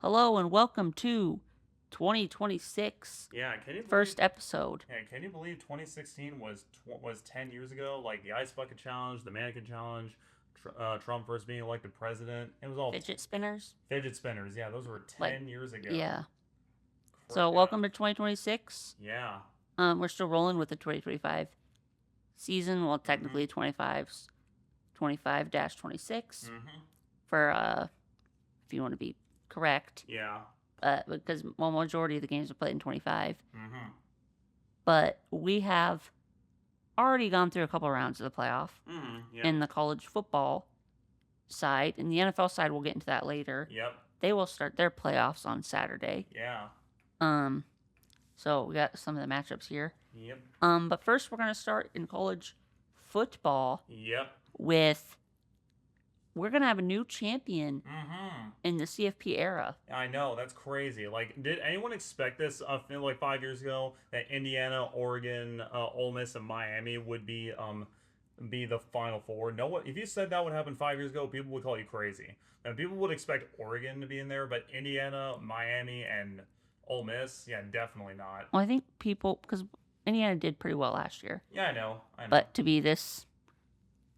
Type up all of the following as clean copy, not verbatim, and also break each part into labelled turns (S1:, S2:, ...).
S1: Hello and welcome to 2026
S2: Yeah, can you believe?
S1: first episode.
S2: Yeah, can you believe 2016 was 10 years ago? Like the ice bucket challenge, the mannequin challenge, Trump first being elected president. It was all
S1: Fidget spinners.
S2: fidget spinners. Yeah, those were
S1: Like,
S2: 10 years ago.
S1: yeah. So
S2: Yeah,
S1: welcome to 2026.
S2: yeah.
S1: We're still rolling with the 2025 season. Well,
S2: Mhm.
S1: technically 25's 25-26
S2: Mhm.
S1: for if you want to be correct.
S2: Yeah.
S1: Because majority of the games are played in 25.
S2: Mhm.
S1: But we have already gone through a couple rounds of the playoff
S2: Mhm. Yep.
S1: in the college football side, and the NFL side. We'll get into that later.
S2: Yep.
S1: They will start their playoffs on Saturday.
S2: Yeah.
S1: Um, so we got some of the matchups here.
S2: Yep.
S1: But first we're gonna start in college football
S2: Yep.
S1: with we're gonna have a new champion
S2: Mhm.
S1: in the CFP era.
S2: I know that's crazy. Like, did anyone expect this? Like 5 years ago, that Indiana, Oregon, Ole Miss, and Miami would be the Final Four. No one. If you said that would happen 5 years ago, people would call you crazy. And people would expect Oregon to be in there, but Indiana, Miami, and Ole Miss, yeah, definitely not.
S1: Well, I think people because Indiana did pretty well last year,
S2: Yeah, I know. I know.
S1: but to be this,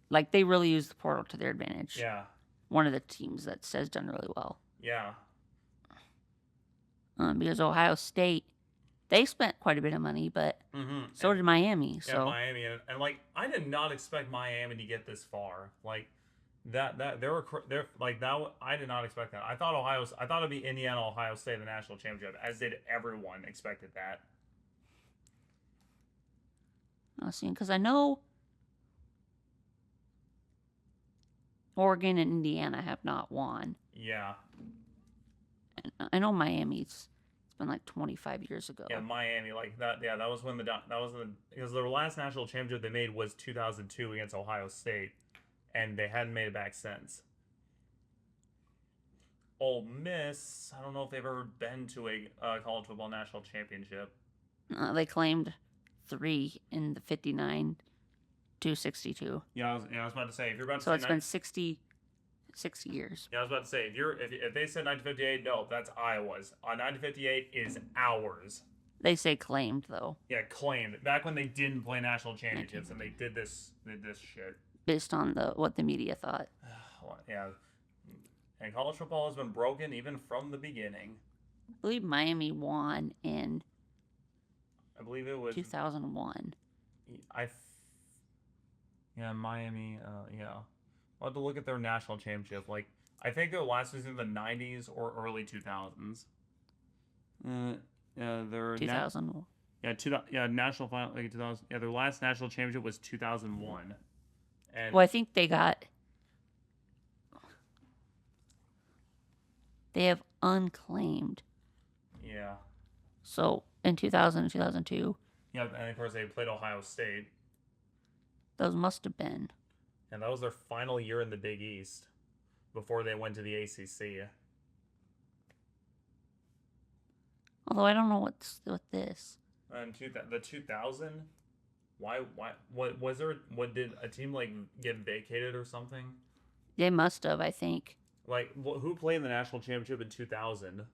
S1: like they really used the portal to their advantage.
S2: Yeah.
S1: One of the teams that has done really well.
S2: Yeah.
S1: Because Ohio State, they spent quite a bit of money, but
S2: Mm-hmm.
S1: so did Miami.
S2: Yeah,
S1: So
S2: Miami, and like I did not expect Miami to get this far. Like that they're like that. I did not expect that. I thought it'd be Indiana, Ohio State in the national championship, as did everyone expected that.
S1: I'll see, because I know Oregon and Indiana have not won.
S2: Yeah,
S1: And I know Miami's. It's been like 25 years ago.
S2: yeah, Miami like that. Yeah, that was when because their last national championship they made was 2002 against Ohio State, and they hadn't made it back since. Ole Miss, I don't know if they've ever been to a college football national championship.
S1: They claimed 3 in the 59 to 62.
S2: Yeah, I was about to say if you're about to
S1: So
S2: say
S1: it's been 60 years.
S2: Yeah, I was about to say if they said 1958, no, that's Iowa's. 1958 is ours.
S1: They say claimed, though,
S2: Yeah, claimed back when they didn't play national championships and they did this shit.
S1: based on what the media thought.
S2: Yeah, and college football has been broken even from the beginning.
S1: I believe Miami won in
S2: I believe it was
S1: 2001.
S2: I. Yeah, Miami. Yeah, I'll have to look at their national championship. Like I think their last was in the '90s or early 2000s. Yeah, their
S1: 2000.
S2: yeah, national final like 2000. Yeah, their last national championship was 2001, and
S1: Well, I think they have unclaimed.
S2: yeah,
S1: So in 2000 and 2002,
S2: yeah, and of course they played Ohio State,
S1: those must have been.
S2: and that was their final year in the Big East before they went to the ACC.
S1: Although I don't know what's with this.
S2: And the 2000, why what was there? What did a team like get vacated or something?
S1: They must have, I think.
S2: Like who played in the national championship in 2000?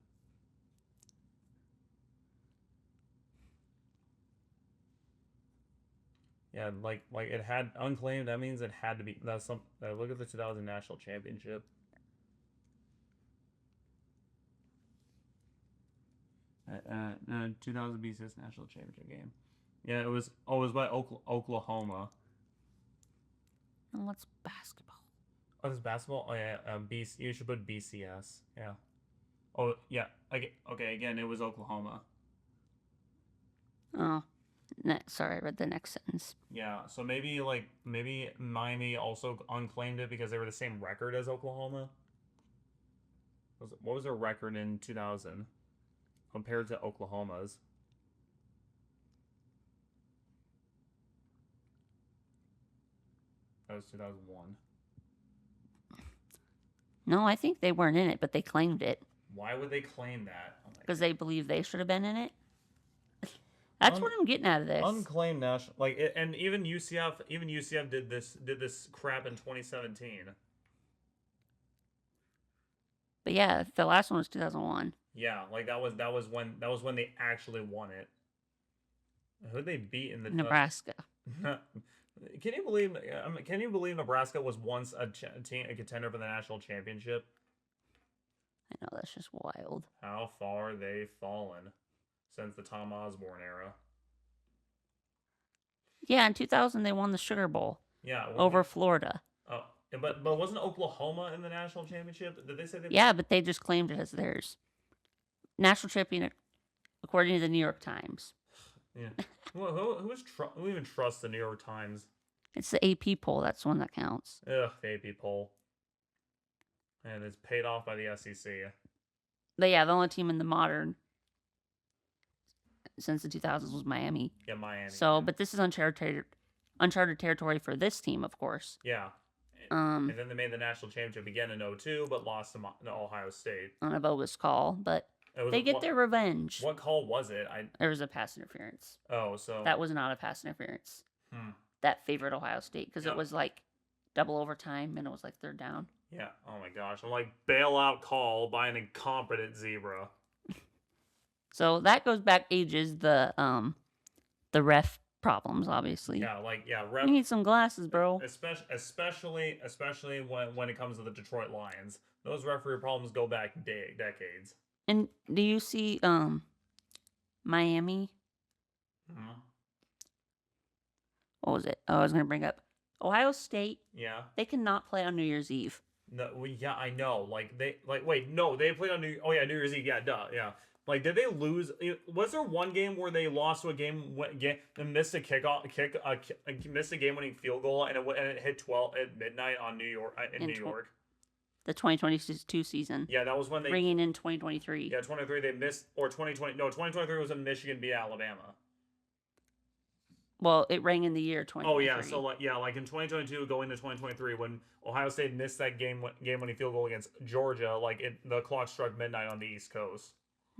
S2: Yeah, like it had unclaimed. That means it had to be. That's some. Look at the 2000 national championship. 2000 BCS national championship game. Yeah, it was. Oh, it was by Oklahoma.
S1: And what's basketball?
S2: Oh, this basketball. Oh yeah, BC. You should put BCS. Yeah. Oh yeah. Okay. Okay. Again, it was Oklahoma.
S1: Oh, sorry, I read the next sentence.
S2: Yeah. So maybe Miami also unclaimed it because they were the same record as Oklahoma. What was their record in 2000 compared to Oklahoma's? That was 2001.
S1: No, I think they weren't in it, but they claimed it
S2: Why would they claim that? Oh
S1: because they believe they should have been in it. That's what I'm getting out of this.
S2: Unclaimed national and even UCF did this crap in 2017.
S1: But yeah, the last one was 2001.
S2: Yeah, like that was when they actually won it. Who'd they beat in the
S1: Nebraska.
S2: Can you believe Nebraska was once a contender for the national championship?
S1: I know, that's just wild.
S2: How far they've fallen since the Tom Osborne era.
S1: Yeah, in 2000 they won the Sugar Bowl
S2: Yeah,
S1: over Florida.
S2: Oh, but wasn't Oklahoma in the national championship? Did they say they?
S1: Yeah, but they just claimed it as theirs. National champion, according to the New York Times.
S2: Yeah. Who even trusts the New York Times?
S1: It's the AP poll. That's the one that counts.
S2: Ugh, the AP poll. And it's paid off by the SEC.
S1: But yeah, the only team in the modern since the 2000s was Miami.
S2: Yeah, Miami.
S1: So, but this is uncharted territory for this team, of course.
S2: Yeah. And then they made the national championship again in 2002, but lost to Ohio State.
S1: On a bogus call, but they get their revenge.
S2: What call was it?
S1: There was a pass interference.
S2: Oh, so
S1: that was not a pass interference. That favored Ohio State because it was like double overtime and it was like third down.
S2: Yeah. Oh my gosh. I'm like, bailout call by an incompetent zebra.
S1: So that goes back ages. The ref problems, obviously.
S2: Yeah,
S1: you need some glasses, bro.
S2: Especially when it comes to the Detroit Lions, those referee problems go back decades.
S1: And do you see Miami? What was it? Oh, I was gonna bring up Ohio State.
S2: Yeah.
S1: They cannot play on New Year's Eve.
S2: No, yeah, I know. They played on New Year's Eve. Yeah, duh, yeah. Like, did they lose? Was there one game where they lost to a game and missed a missed a game-winning field goal, and it hit 12 at midnight on New York in New York?
S1: The 2022 season.
S2: Yeah, that was when they
S1: bringing in 2023.
S2: Yeah, 23 they missed, or 2020. No, 2023 was when Michigan beat Alabama.
S1: Well, it rang in the year 2023.
S2: Oh yeah, so like in 2022 going to 2023 when Ohio State missed that game-winning field goal against Georgia, the clock struck midnight on the East Coast.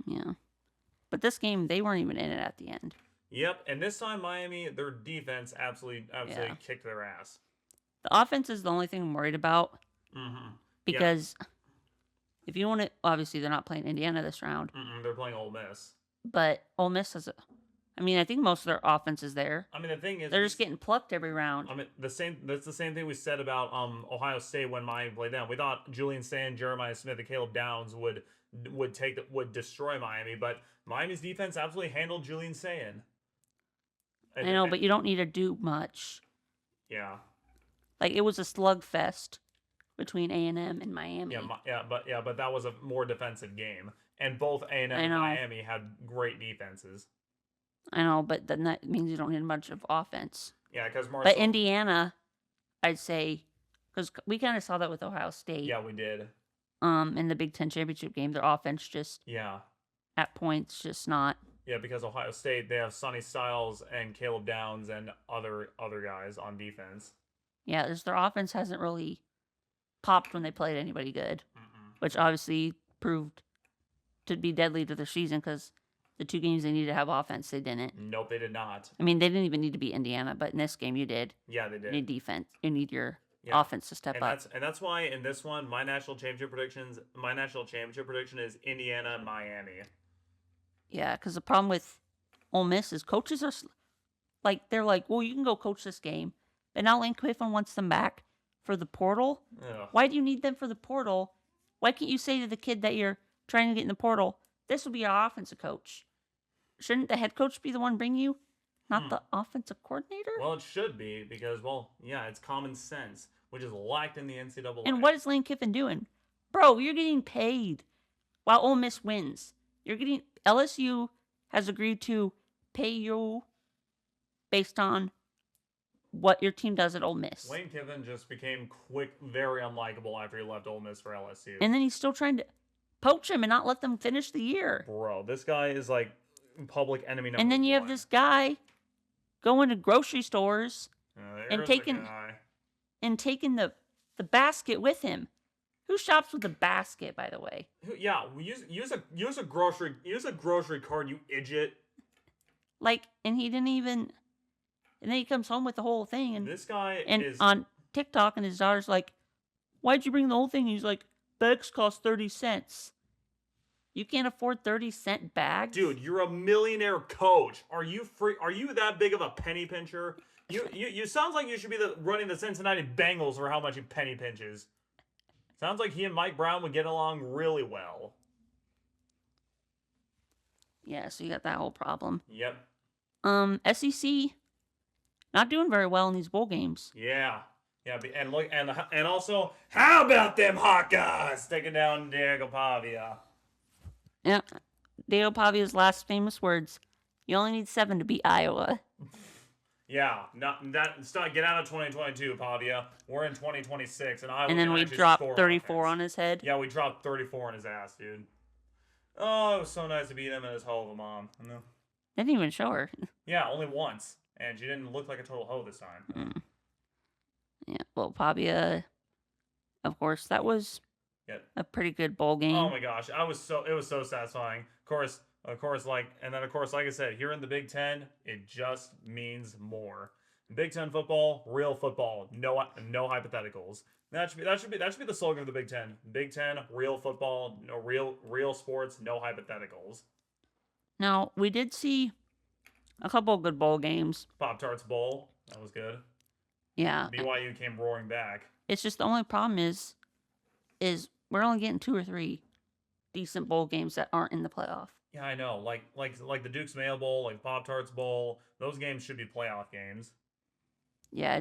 S1: Yeah. But this game, they weren't even in it at the end.
S2: Yep, and this time Miami, their defense absolutely kicked their ass.
S1: The offense is the only thing I'm worried about. Because if you want to, obviously they're not playing Indiana this round.
S2: They're playing Ole Miss.
S1: But Ole Miss has I think most of their offense is there.
S2: I mean, the thing is,
S1: they're just getting plucked every round.
S2: I mean, that's the same thing we said about Ohio State when Miami played them. We thought Julian Sand, Jeremiah Smith, and Caleb Downs would destroy Miami, but Miami's defense absolutely handled Julian Sand.
S1: I know, but you don't need to do much.
S2: Yeah.
S1: Like, it was a slugfest between A&M and Miami.
S2: But that was a more defensive game, and both A&M and Miami had great defenses.
S1: I know, but then that means you don't need much of offense.
S2: Yeah, because
S1: But Indiana, I'd say, because we kind of saw that with Ohio State.
S2: Yeah, we did.
S1: In the Big Ten championship game, their offense just at points just not.
S2: Yeah, because Ohio State, they have Sonny Styles and Caleb Downs and other guys on defense.
S1: Yeah, their offense hasn't really popped when they played anybody good, which obviously proved to be deadly to their season because the two games they needed to have offense, they didn't.
S2: Nope, they did not.
S1: I mean, they didn't even need to beat Indiana, but in this game you did.
S2: Yeah, they did.
S1: You need defense. You need your offense to step up.
S2: And that's why in this one, my national championship prediction is Indiana and Miami.
S1: Yeah, because the problem with Ole Miss is coaches are they're like, well, you can go coach this game, but now Lane Kiffin wants them back for the portal.
S2: Ugh.
S1: Why do you need them for the portal? Why can't you say to the kid that you're trying to get in the portal, this will be our offensive coach? Shouldn't the head coach be the one bring you, not the offensive coordinator?
S2: Well, it should be because, it's common sense, which is lacked in the NCAA.
S1: And what is Lane Kiffin doing? Bro, you're getting paid while Ole Miss wins. LSU has agreed to pay you based on what your team does at Ole Miss.
S2: Lane Kiffin just became very unlikable after he left Ole Miss for LSU.
S1: And then he's still trying to poach him and not let them finish the year.
S2: Bro, this guy is like public enemy number one.
S1: And then you have this guy going to grocery stores and taking the basket with him. Who shops with a basket, by the way?
S2: Yeah, use a grocery cart, you idiot.
S1: And he didn't even. And then he comes home with the whole thing, and
S2: this guy
S1: is on TikTok, and his daughter's like, "Why'd you bring the whole thing?" And he's like, bags cost 30 cents. You can't afford 30-cent bags?
S2: Dude, you're a millionaire coach. Are you free? Are you that big of a penny pincher? You sounds like you should be running the Cincinnati Bengals for how much he penny pinches. Sounds like he and Mike Brown would get along really well.
S1: Yeah, so you got that whole problem.
S2: Yep.
S1: SEC not doing very well in these bowl games.
S2: Yeah. Yeah, and look, and also, how about them Hawkeyes taking down Diego Pavia?
S1: Yeah, Diego Pavia's last famous words: "You only need 7 to beat Iowa."
S2: Yeah, get out of 2022, Pavia. We're in 2026, and Iowa.
S1: And then we dropped 34 on his head.
S2: Yeah, we dropped 34 on his ass, dude. Oh, it was so nice to beat him and his hoe of a mom.
S1: Didn't even show her.
S2: Yeah, only once, and she didn't look like a total hoe this time.
S1: Yeah, well, Pavia, of course, that was a pretty good bowl game.
S2: Oh my gosh, it was so satisfying. Of course, like I said, here in the Big Ten, it just means more. Big Ten football, real football, no hypotheticals. That should be the slogan of the Big Ten. Big Ten, real football, no real sports, no hypotheticals.
S1: Now, we did see a couple of good bowl games.
S2: Pop-Tarts Bowl, that was good.
S1: Yeah.
S2: BYU came roaring back.
S1: It's just the only problem is we're only getting 2 or 3 decent bowl games that aren't in the playoff.
S2: Yeah, I know. Like the Duke's Mayo Bowl, like Pop-Tarts Bowl, those games should be playoff games.
S1: Yeah,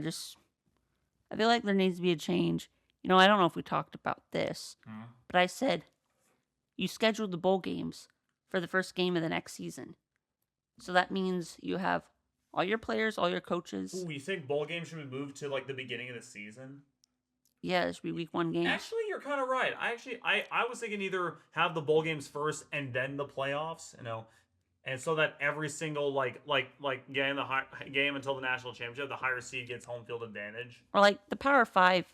S1: I feel like there needs to be a change. You know, I don't know if we talked about this, but I said you scheduled the bowl games for the first game of the next season. So that means you have all your players, all your coaches.
S2: Ooh, you think bowl games should be moved to like the beginning of the season?
S1: Yeah, it should be week 1 games.
S2: Actually, you're kind of right. I was thinking either have the bowl games first and then the playoffs, and so that every single like game game until the national championship, the higher seed gets home field advantage.
S1: Or like the Power 5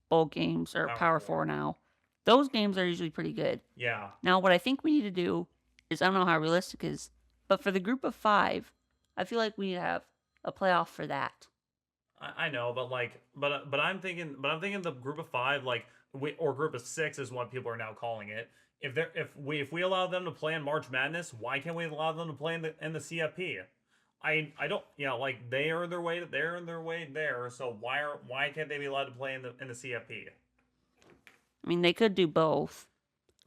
S1: bowl games, or Power 4 now. Those games are usually pretty good.
S2: Yeah.
S1: Now, what I think we need to do is, I don't know how realistic it is, but for the group of 5, I feel like we need to have a playoff for that.
S2: I know, but I'm thinking the group of 5, or group of 6 is what people are now calling it. If we allow them to play in March Madness, why can't we allow them to play in the CFP? I don't, like they earn their way there. So why can't they be allowed to play in the CFP?
S1: I mean, they could do both.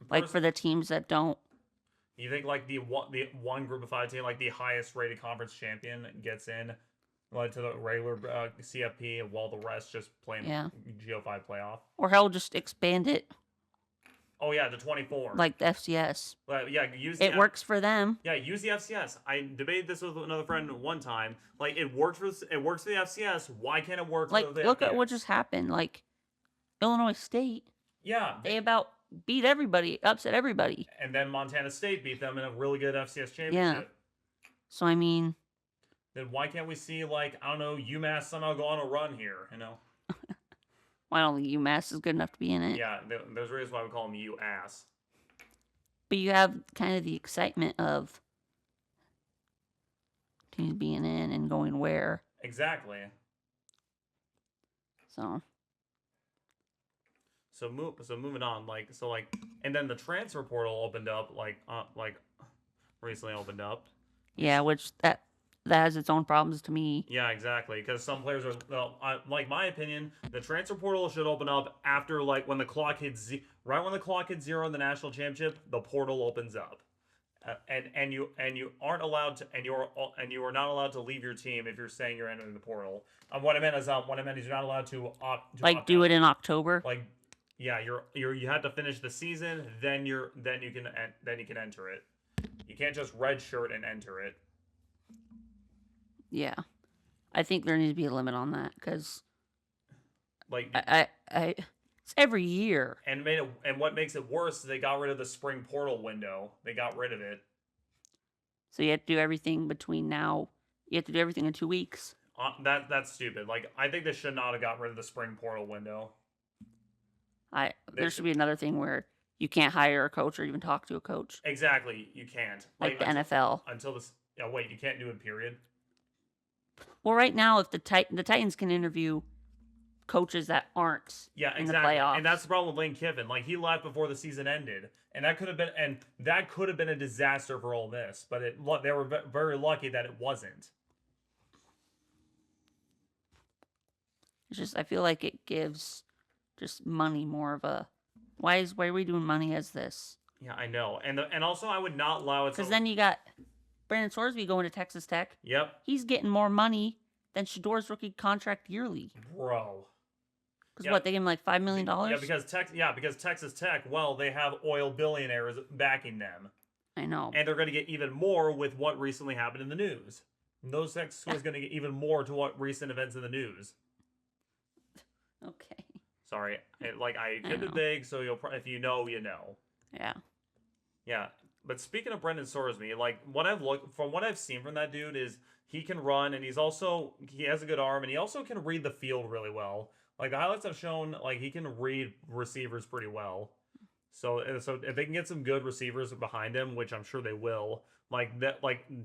S1: Like for the teams that don't.
S2: You think like the one group of 5 team, like the highest rated conference champion, gets in to the regular CFP, while the rest just play in Go5 playoff?
S1: Or hell, just expand it.
S2: Oh yeah, to 24.
S1: Like the FCS.
S2: Yeah,
S1: it works for them.
S2: Yeah, use the FCS. I debated this with another friend one time. Like it works for the FCS. Why can't it work for the FBS?
S1: Look at what just happened. Like Illinois State.
S2: Yeah.
S1: They about beat everybody, upset everybody.
S2: And then Montana State beat them in a really good FCS championship.
S1: Yeah. So I mean,
S2: then why can't we see UMass somehow go on a run here?
S1: Well, I don't think UMass is good enough to be in it.
S2: Yeah, there's a reason why we call them UAss.
S1: But you have kind of the excitement of teams being in and going where.
S2: Exactly.
S1: So
S2: moving on, and then the transfer portal opened up, recently opened up.
S1: Yeah, which that has its own problems to me.
S2: Yeah, exactly. Because some players are, my opinion, the transfer portal should open up after when the clock hits right when the clock hits 0 in the national championship, the portal opens up, and you aren't allowed to, and you are not allowed to leave your team if you're saying you're entering the portal. What I meant is you're not allowed to
S1: do it in October.
S2: Yeah, you have to finish the season, then you can enter it. You can't just redshirt and enter it.
S1: Yeah, I think there needs to be a limit on that because, it's every year.
S2: And what makes it worse is they got rid of the spring portal window. They got rid of it.
S1: So you have to do everything between now. You have to do everything in 2 weeks.
S2: That's stupid. I think they should not have got rid of the spring portal window.
S1: There should be another thing where you can't hire a coach or even talk to a coach.
S2: Exactly, you can't.
S1: Like the NFL.
S2: Until this. Yeah, wait, you can't do it. Period.
S1: Well, right now, if the Titans can interview coaches that aren't
S2: Yeah,
S1: in the
S2: exactly.
S1: playoffs.
S2: And that's the problem with Lane Kiffin. Like he left before the season ended, and that could have been a disaster for Ole Miss. But they were very lucky that it wasn't.
S1: It's just I feel like it gives just money more of a why are we doing money as this?
S2: Yeah, I know. And also I would not allow it.
S1: Because then you got Brandon Sorsby going to Texas Tech.
S2: Yep,
S1: He's getting more money than Shador's rookie contract yearly.
S2: bro.
S1: Because
S2: Yeah.
S1: what, they gave him like $5 million?
S2: Yeah, because Texas Tech, well, they have oil billionaires backing them,
S1: I know.
S2: and they're going to get even more with what recently happened in the news. And those Tech schools going to get even more to what recent events in the news.
S1: Okay.
S2: Sorry, I
S1: I
S2: kept it
S1: know.
S2: big, so if you know, you know.
S1: Yeah.
S2: Yeah, but speaking of Brendan Sorsby, like what I've seen from that dude is he can run, and he has a good arm, and he also can read the field really well. Like the highlights have shown, like he can read receivers pretty well. So if they can get some good receivers behind him, which I'm sure they will, like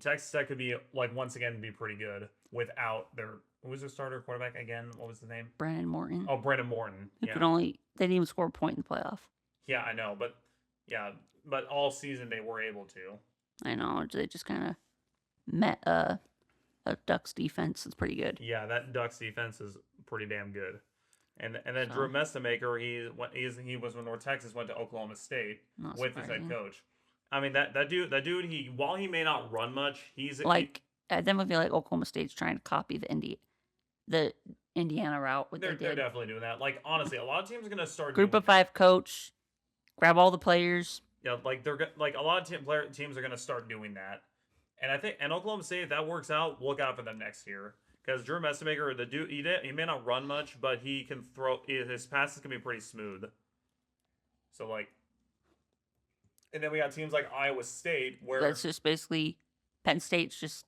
S2: Texas Tech could be like once again be pretty good without their who was their starter quarterback again? What was his name?
S1: Brandon Morton.
S2: Oh, Brandon Morton.
S1: Who
S2: Yeah,
S1: they didn't even score a point in the playoff.
S2: yeah, I know, but yeah, but all season they were able to.
S1: I know. They just kind of met a Ducks defense that's pretty good.
S2: Yeah, that Ducks defense is pretty damn good. And then
S1: So-
S2: Drew Messamaker, he was when North Texas went to Oklahoma State
S1: Not
S2: with his head
S1: surprising.
S2: coach. I mean that dude he while he may not run much,
S1: Like, I definitely feel like Oklahoma State's trying to copy the Indiana route. What
S2: they're
S1: they did.
S2: definitely doing that. Like honestly, a lot of teams are gonna start
S1: Group
S2: doing
S1: of 5 coach, grab all the players.
S2: Yeah, like like a lot of teams are gonna start doing that, and I think Oklahoma State, if that works out, look out for them next year because Drew Messamaker, the dude, he may not run much, but he can throw. His passes can be pretty smooth. So like, and then we got teams like Iowa State where
S1: That's just basically Penn State's just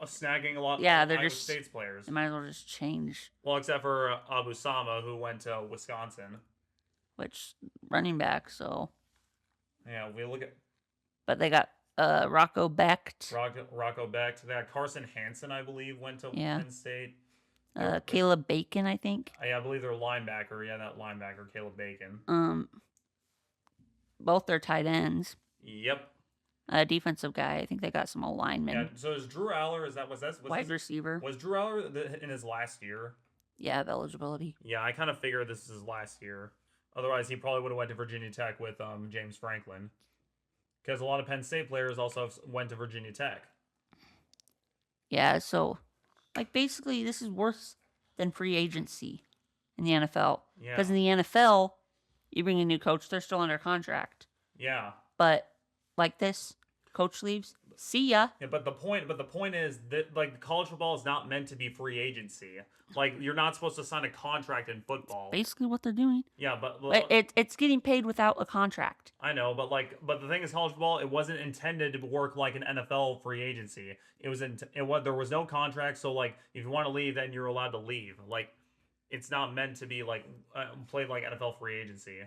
S2: snagging a lot.
S1: Yeah,
S2: of
S1: they're
S2: Iowa
S1: just-
S2: State's players.
S1: they might as well just change.
S2: Well, except for Abu Sama, who went to Wisconsin.
S1: Which running back? So,
S2: Yeah, we look at
S1: but they got Rocco Becht,
S2: Rocco Becht. They got Carson Hansen, I believe, went to
S1: Yeah.
S2: Penn State. They're-
S1: Caleb Bacon, I think.
S2: Yeah, I believe they're linebacker. Yeah, that linebacker, Caleb Bacon.
S1: Both their tight ends.
S2: Yep.
S1: Defensive guy. I think they got some old linemen.
S2: Yeah. So is Drew Aller?
S1: Wide receiver.
S2: Was Drew Aller in his last year?
S1: Yeah, of eligibility.
S2: Yeah, I kind of figured this is his last year. Otherwise, he probably would have went to Virginia Tech with James Franklin, because a lot of Penn State players also went to Virginia Tech.
S1: Yeah, so like basically this is worse than free agency in the NFL.
S2: Yeah.
S1: Because in the NFL, you bring a new coach, they're still under contract.
S2: Yeah.
S1: But like this, coach leaves, see ya.
S2: Yeah, but the point is that like college football is not meant to be free agency. Like you're not supposed to sign a contract in football.
S1: Basically what they're doing.
S2: Yeah, but
S1: It's getting paid without a contract.
S2: I know, but the thing is, college football, it wasn't intended to work like an NFL free agency. There was no contract, so like if you want to leave, then you're allowed to leave. Like it's not meant to be like played like NFL free agency.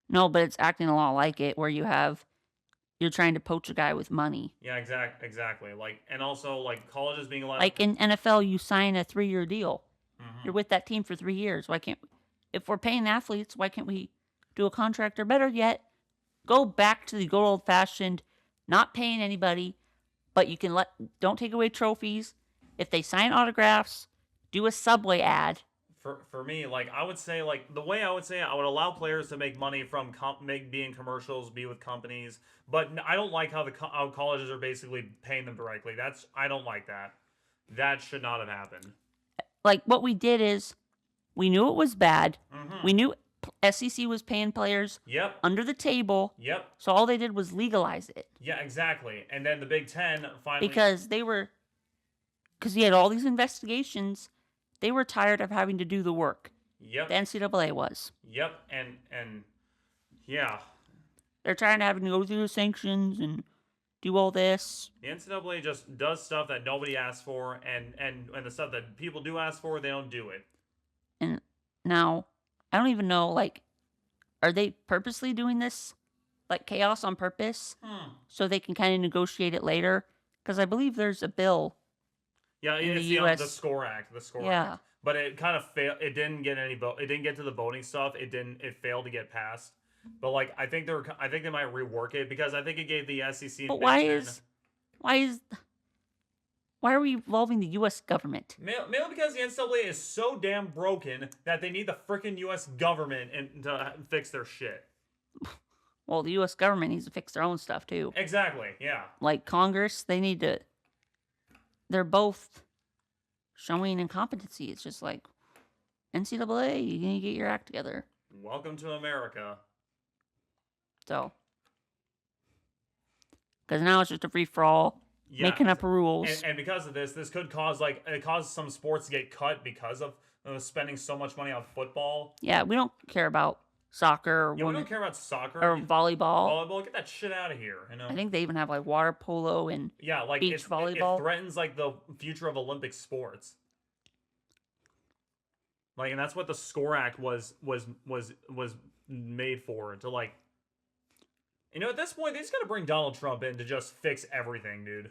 S1: No, but it's acting a lot like it, where you're trying to poach a guy with money.
S2: Yeah, exactly. Like, and also like colleges being allowed.
S1: Like in NFL, you sign a 3-year deal.
S2: Mhm.
S1: You're with that team for 3 years. Why can't, if we're paying athletes, why can't we do a contract? Or better yet, go back to the good old fashioned, not paying anybody, but you can don't take away trophies. If they sign autographs, do a Subway ad.
S2: For me, like I would say, like the way I would say it, I would allow players to make money from be in commercials, be with companies, but I don't like how how colleges are basically paying them directly. I don't like that. That should not have happened.
S1: Like what we did is, we knew it was bad.
S2: Mhm.
S1: We knew SEC was paying players
S2: Yep.
S1: under the table.
S2: Yep.
S1: So all they did was legalize it.
S2: Yeah, exactly. And then the Big Ten finally.
S1: Because he had all these investigations, they were tired of having to do the work.
S2: Yep.
S1: The NCAA was.
S2: Yep. And yeah,
S1: They're trying to have to go through the sanctions and do all this.
S2: the NCAA just does stuff that nobody asks for, and the stuff that people do ask for, they don't do it.
S1: And now, I don't even know, like, are they purposely doing this? Like, chaos on purpose? So they can kind of negotiate it later? Because I believe there's a bill
S2: Yeah,
S1: in
S2: it's
S1: the
S2: the
S1: U.S.
S2: Score Act, the Score
S1: Yeah.
S2: Act. But it kind of failed. It didn't get any vote. It didn't get to the voting stuff. It didn't. It failed to get passed. But like, I think they're. I think they might rework it because I think it gave the SEC and
S1: But
S2: Big Ten.
S1: why are we involving the U.S. government?
S2: Mainly because the NCAA is so damn broken that they need the freaking U.S. government to fix their shit.
S1: Well, the U.S. government needs to fix their own stuff too.
S2: Exactly. Yeah.
S1: Like Congress, they need to. They're both showing incompetency. It's just like NCAA, you need to get your act together.
S2: Welcome to America.
S1: So, because now it's just a free for all, making up rules.
S2: And because of this could cause it causes some sports to get cut because of spending so much money on football.
S1: Yeah, we don't care about soccer or
S2: we don't care about soccer
S1: or volleyball.
S2: Volleyball, get that shit out of here. You know.
S1: I think they even have like water polo and beach volleyball.
S2: It threatens like the future of Olympic sports. Like, and that's what the Score Act was made for, to like. You know, at this point, they just gotta bring Donald Trump in to just fix everything, dude.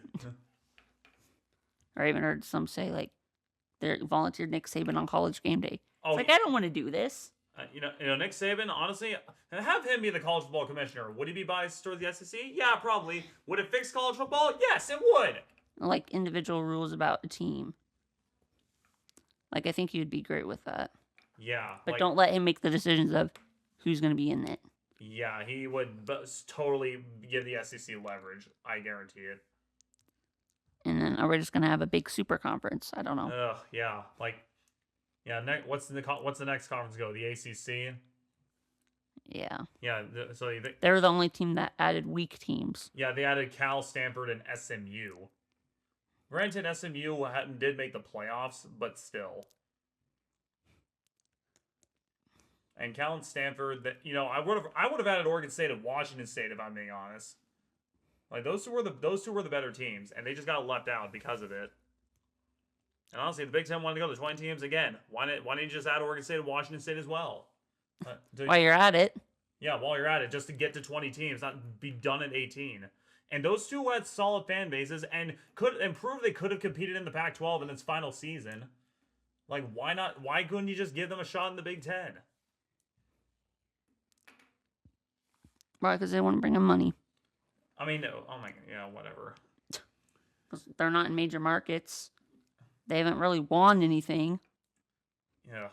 S1: Or I even heard some say like they volunteered Nick Saban on College Game Day.
S2: Oh,
S1: it's like, I don't want to do this.
S2: You know, Nick Saban, honestly, have him be the college football commissioner. Would he be biased towards the SEC? Yeah, probably. Would it fix college football? Yes, it would.
S1: Like individual rules about a team. Like, I think you'd be great with that.
S2: Yeah.
S1: But don't let him make the decisions of who's going to be in it.
S2: Yeah, he would totally give the SEC leverage. I guarantee it.
S1: And then are we just going to have a big super conference? I don't know.
S2: Ugh, yeah. Like, yeah, what's the next conference go? The ACC?
S1: Yeah.
S2: Yeah,
S1: they're the only team that added weak teams.
S2: Yeah, they added Cal, Stanford, and SMU. Granted, SMU did make the playoffs, but still. And Cal and Stanford, I would have added Oregon State and Washington State if I'm being honest. Like those two were the better teams, and they just got left out because of it. And honestly, the Big Ten wanted to go to 20 teams again. Why didn't you just add Oregon State and Washington State as well?
S1: While you're at it.
S2: Yeah, while you're at it, just to get to 20 teams, not be done at 18. And those two had solid fan bases and could improve. They could have competed in the Pac-12 in its final season. Like, why not? Why couldn't you just give them a shot in the Big Ten?
S1: Right, because they wouldn't bring them money.
S2: I mean, oh my god, yeah, whatever.
S1: They're not in major markets. They haven't really won anything.
S2: Anyway,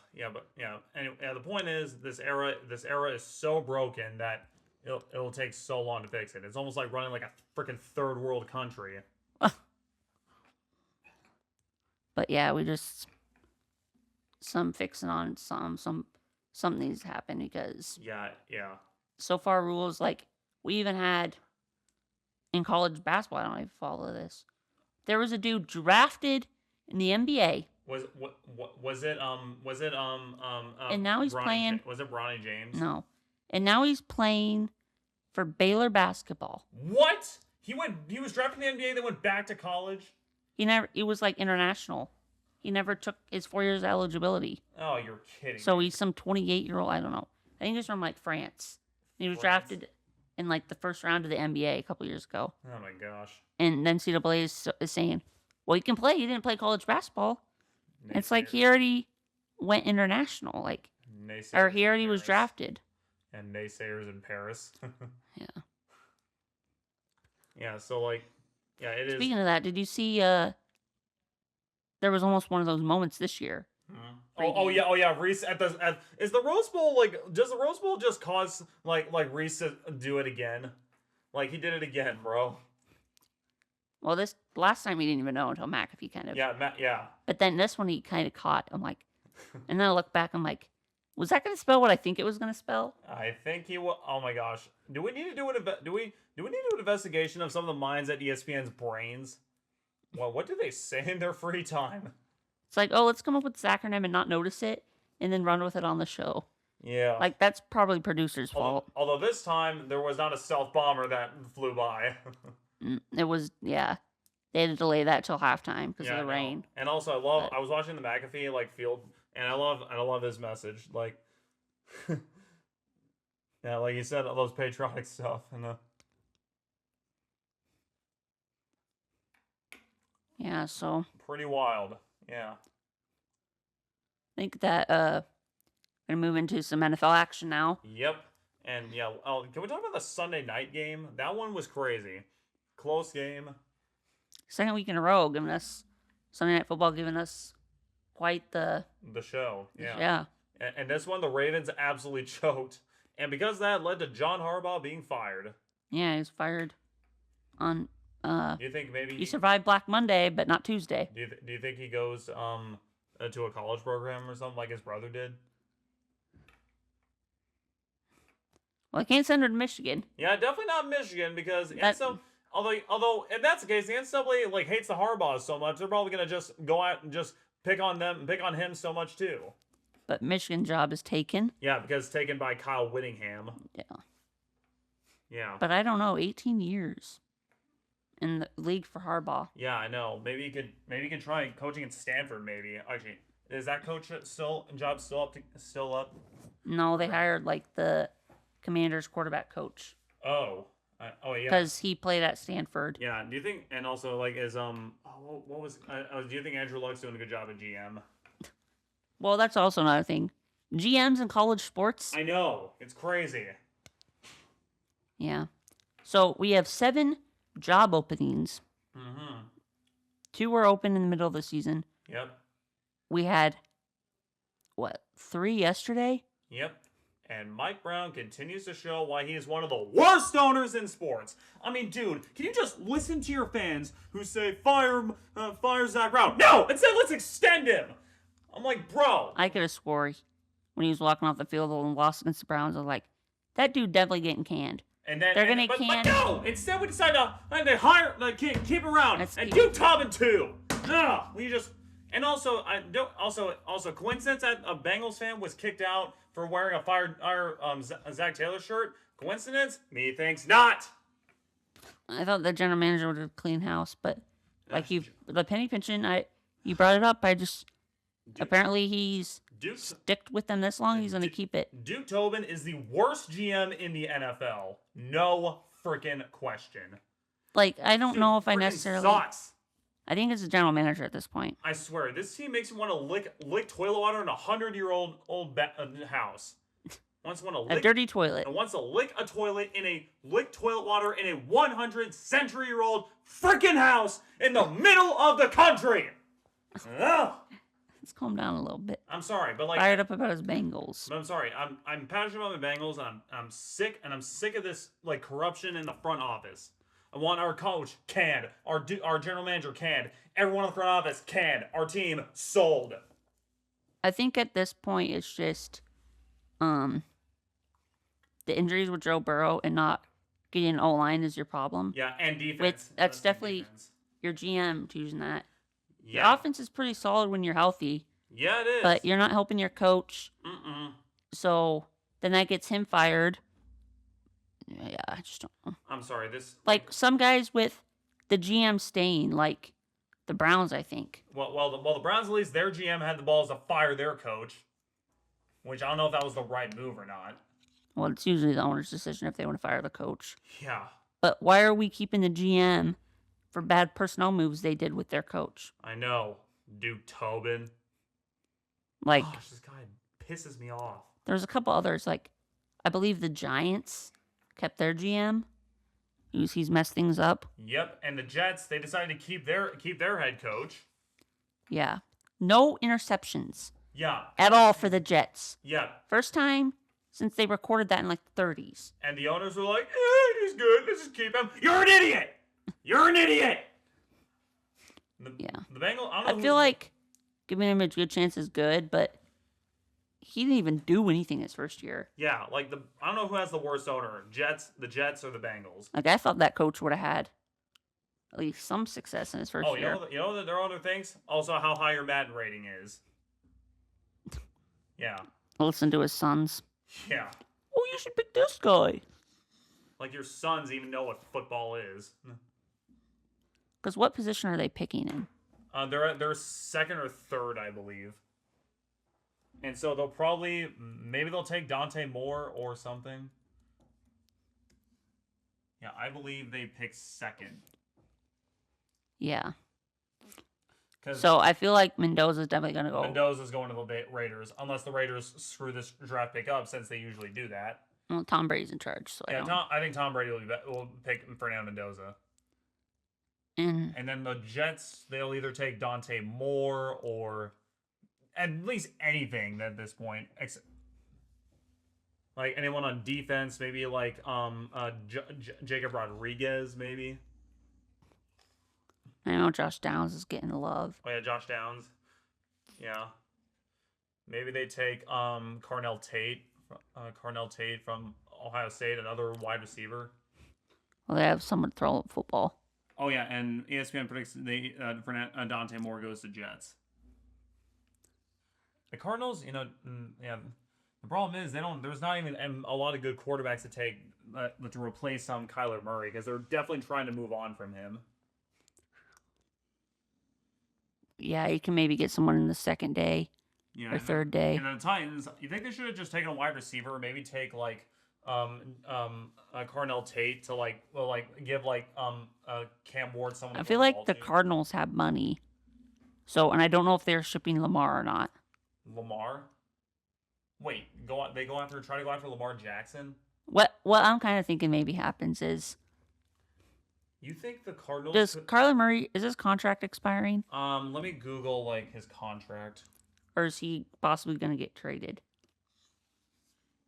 S2: the point is, this era is so broken that it'll take so long to fix it. It's almost like running like a freaking third world country.
S1: But yeah, we just some fixing on something needs to happen because
S2: yeah.
S1: So far, rules like we even had in college basketball. I don't even follow this. There was a dude drafted in the NBA.
S2: Was it
S1: and now he's playing.
S2: Was it Bronny James?
S1: No, and now he's playing for Baylor basketball.
S2: What? He was drafted in the NBA, then went back to college.
S1: It was like international. He never took his 4 years eligibility.
S2: Oh, you're kidding.
S1: So he's some 28-year-old. I don't know. I think he's from like France. He was drafted in like the first round of the NBA a couple years ago.
S2: Oh my gosh.
S1: And then NCAA is saying, well, he can play. He didn't play college basketball. It's like he already went international. Like, or he already was drafted.
S2: And naysayers in Paris.
S1: Yeah.
S2: Yeah, so like, yeah, it is.
S1: Speaking of that, did you see there was almost one of those moments this year.
S2: Oh yeah. Reese is the Rose Bowl like? Does the Rose Bowl just cause like Reese to do it again? Like he did it again, bro.
S1: Well, this last time he didn't even know until McAfee kind of.
S2: Yeah.
S1: But then this one he kind of caught. I'm like, and then I look back. I'm like, was that going to spell what I think it was going to spell?
S2: I think he will. Oh my gosh. Do we need to do an investigation of some of the minds at ESPN's brains? Well, what do they say in their free time?
S1: It's like, oh, let's come up with this acronym and not notice it, and then run with it on the show.
S2: Yeah.
S1: Like, that's probably producer's fault.
S2: Although this time, there was not a stealth bomber that flew by.
S1: It was, yeah. They had to delay that till halftime because of the rain.
S2: And also, I was watching the McAfee, like, field, and I love his message. Like, yeah, like he said, all those patriotic stuff. And
S1: Yeah, so
S2: Pretty wild. Yeah.
S1: I think that gonna move into some NFL action now.
S2: Yep. And yeah, can we talk about the Sunday night game? That one was crazy. Close game.
S1: Second week in a row, giving us Sunday Night Football, giving us quite the
S2: The show. Yeah.
S1: yeah.
S2: And this one, the Ravens absolutely choked. And because that led to John Harbaugh being fired.
S1: Yeah, he was fired on
S2: Do you think maybe
S1: he survived Black Monday, but not Tuesday.
S2: do you think he goes to a college program or something like his brother did?
S1: Well, I can't send her to Michigan.
S2: Yeah, definitely not Michigan because
S1: That-
S2: although if that's the case, the NCAA like hates the Harbaughs so much, they're probably gonna just go out and just pick on him so much too.
S1: But Michigan job is taken.
S2: Yeah, because it's taken by Kyle Whittingham.
S1: Yeah.
S2: Yeah.
S1: But I don't know, 18 years in the league for Harbaugh.
S2: Yeah, I know. Maybe you can try coaching at Stanford. Maybe actually, is that coach job still up?
S1: No, they hired like the Commanders quarterback coach
S2: Oh, yeah.
S1: because he played at Stanford.
S2: Yeah. Do you think? And also, like, is what was? Do you think Andrew Luck's doing a good job at GM?
S1: Well, that's also another thing. GMs in college sports.
S2: I know it's crazy.
S1: Yeah. So we have 7 job openings.
S2: Mm-hmm.
S1: 2 were open in the middle of the season.
S2: Yep.
S1: We had, 3 yesterday?
S2: Yep. And Mike Brown continues to show why he is one of the worst owners in sports. I mean, dude, can you just listen to your fans who say fire Zach Brown? No, instead let's extend him. I'm like, bro.
S1: I could have swore when he was walking off the field and lost against the Browns, I was like, that dude definitely getting canned.
S2: And then
S1: They're gonna
S2: but
S1: can-
S2: no. Instead, we decide to hire, keep around
S1: Let's
S2: and
S1: keep-
S2: do Tobin too. Ugh, we just and also I don't also coincidence that a Bengals fan was kicked out for wearing a Zach Taylor shirt. Coincidence? Me thinks not.
S1: I thought the general manager would have clean house, but like the penny pension, you brought it up. Apparently he's
S2: Duke
S1: sticked with them this long. He's gonna keep it.
S2: Duke Tobin is the worst GM in the NFL. No freaking question.
S1: Like I don't
S2: Dude,
S1: know if I
S2: freaking
S1: necessarily.
S2: sucks.
S1: I think it's the general manager at this point.
S2: I swear, this team makes me want to lick toilet water in a 100-year-old house. Wants to want to
S1: A
S2: lick
S1: dirty toilet.
S2: and wants to lick a toilet in a lick toilet water in a 100-century-old freaking house in the middle of the country. Ugh.
S1: Let's calm down a little bit.
S2: I'm sorry, but like
S1: Fired up about his Bengals.
S2: I'm sorry. I'm passionate about my Bengals, and I'm sick of this like corruption in the front office. I want our coach canned, our general manager canned, everyone in the front office canned, our team sold.
S1: I think at this point it's just, the injuries with Joe Burrow and not getting an O-line is your problem.
S2: Yeah, and defense.
S1: That's
S2: the
S1: definitely-
S2: defense.
S1: Your GM choosing that. Your
S2: Yeah.
S1: offense is pretty solid when you're healthy,
S2: Yeah, it is.
S1: but you're not helping your coach.
S2: Mm-mm.
S1: So then that gets him fired. Yeah, I just don't know.
S2: I'm sorry. This
S1: Like some guys with the GM staying, like the Browns, I think.
S2: well, the Browns, at least their GM had the balls to fire their coach, which I don't know if that was the right move or not.
S1: Well, it's usually the owner's decision if they want to fire the coach.
S2: Yeah,
S1: But why are we keeping the GM for bad personnel moves they did with their coach?
S2: I know. Duke Tobin.
S1: Like,
S2: Gosh, this guy pisses me off.
S1: there's a couple others. Like, I believe the Giants kept their GM. He's messed things up.
S2: Yep, and the Jets, they decided to keep their head coach.
S1: Yeah. No interceptions
S2: Yeah,
S1: at all for the Jets.
S2: yeah.
S1: First time since they recorded that in like the 30s.
S2: And the owners were like, he's good, let's just keep him. You're an idiot! You're an idiot!
S1: Yeah.
S2: The Bengals, I don't know
S1: I feel like giving him a good chance is good, but he didn't even do anything his first year.
S2: Yeah, like I don't know who has the worst owner, the Jets or the Bengals.
S1: Like, I thought that coach would have had at least some success in his first
S2: Oh,
S1: year.
S2: you know that there are other things? Also, how high your Madden rating is. Yeah,
S1: Listen to his sons.
S2: yeah.
S1: Oh, you should pick this guy.
S2: Like your sons even know what football is.
S1: Because what position are they picking in?
S2: They're second or third, I believe. And so maybe they'll take Dante Moore or something. Yeah, I believe they pick second.
S1: Yeah.
S2: Because
S1: So I feel like Mendoza's definitely gonna go.
S2: Mendoza's going to the Raiders, unless the Raiders screw this draft pick up, since they usually do that.
S1: Well, Tom Brady's in charge, so
S2: Yeah,
S1: I don't.
S2: I think Tom Brady will pick Fernando Mendoza.
S1: And
S2: And then the Jets, they'll either take Dante Moore or at least anything at this point. Like anyone on defense, maybe like Jacob Rodriguez, maybe.
S1: I know Josh Downs is getting love.
S2: Oh yeah, Josh Downs. Yeah. Maybe they take Carnell Tate from Ohio State, another wide receiver.
S1: Well, they have someone to throw football.
S2: Oh yeah, and ESPN predicts Dante Moore goes to Jets. The Cardinals, yeah. The problem is there's not even a lot of good quarterbacks to take to replace Kyler Murray, because they're definitely trying to move on from him.
S1: Yeah, you can maybe get someone in the second day
S2: Yeah,
S1: or third day.
S2: And the Titans, you think they should have just taken a wide receiver, maybe take like Carnell Tate to give Cam Ward someone.
S1: I
S2: to
S1: feel
S2: throw
S1: like
S2: ball
S1: the
S2: to?
S1: Cardinals have money. So, and I don't know if they're shipping Lamar or not.
S2: Lamar. Wait, they try to go after Lamar Jackson.
S1: What I'm kind of thinking maybe happens is,
S2: You think the Cardinals
S1: does Kyler Murray, is his contract expiring,
S2: let me Google like his contract.
S1: or is he possibly going to get traded?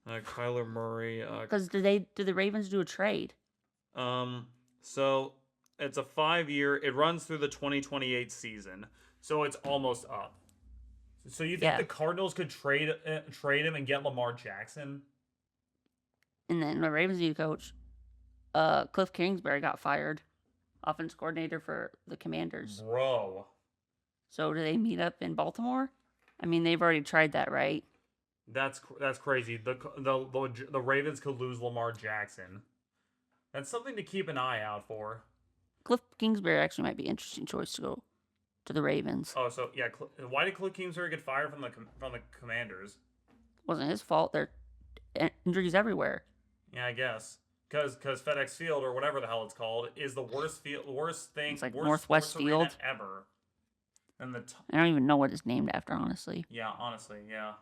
S2: Kyler Murray.
S1: Because do the Ravens do a trade?
S2: So it's a 5-year. It runs through the 2028 season, so it's almost up. So you think the Cardinals could trade him and get Lamar Jackson?
S1: And then the Ravens need a coach. Cliff Kingsbury got fired, offense coordinator for the Commanders.
S2: Bro.
S1: So do they meet up in Baltimore? I mean, they've already tried that, right?
S2: That's crazy. The Ravens could lose Lamar Jackson. That's something to keep an eye out for.
S1: Cliff Kingsbury actually might be an interesting choice to go to the Ravens.
S2: Oh, so yeah, why did Cliff Kingsbury get fired from the Commanders?
S1: Wasn't his fault. There are injuries everywhere.
S2: Yeah, I guess. Because FedEx Field, or whatever the hell it's called, is the worst thing.
S1: It's like
S2: worst
S1: Northwest
S2: sports arena
S1: Field
S2: ever. And
S1: I don't even know what it's named after, honestly.
S2: Yeah, honestly, yeah.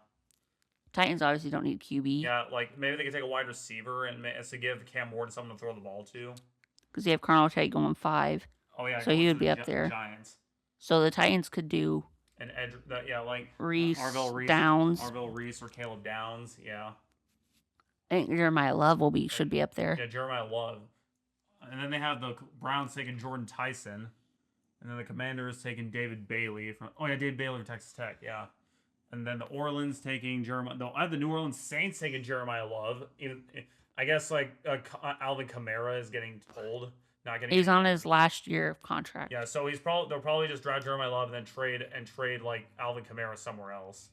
S1: Titans obviously don't need QB.
S2: Yeah, like maybe they could take a wide receiver and to give Cam Ward someone to throw the ball to.
S1: Because they have Carnell Tate going 5.
S2: Oh yeah,
S1: so he would be up there.
S2: Giants.
S1: So the Titans could do
S2: And like
S1: Reese,
S2: Arvell Reese,
S1: Downs.
S2: Arvell Reese or Caleb Downs. Yeah.
S1: I think Jeremiah Love should be up there.
S2: Yeah, Jeremiah Love. And then they have the Browns taking Jordan Tyson. And then the Commanders taking David Bailey David Bailey from Texas Tech, yeah. And then the Orleans taking Jeremiah. I have the New Orleans Saints taking Jeremiah Love. I guess Alvin Kamara is getting pulled, not getting.
S1: He's on his last year of contract.
S2: Yeah, so they'll probably just draft Jeremiah Love and then trade like Alvin Kamara somewhere else.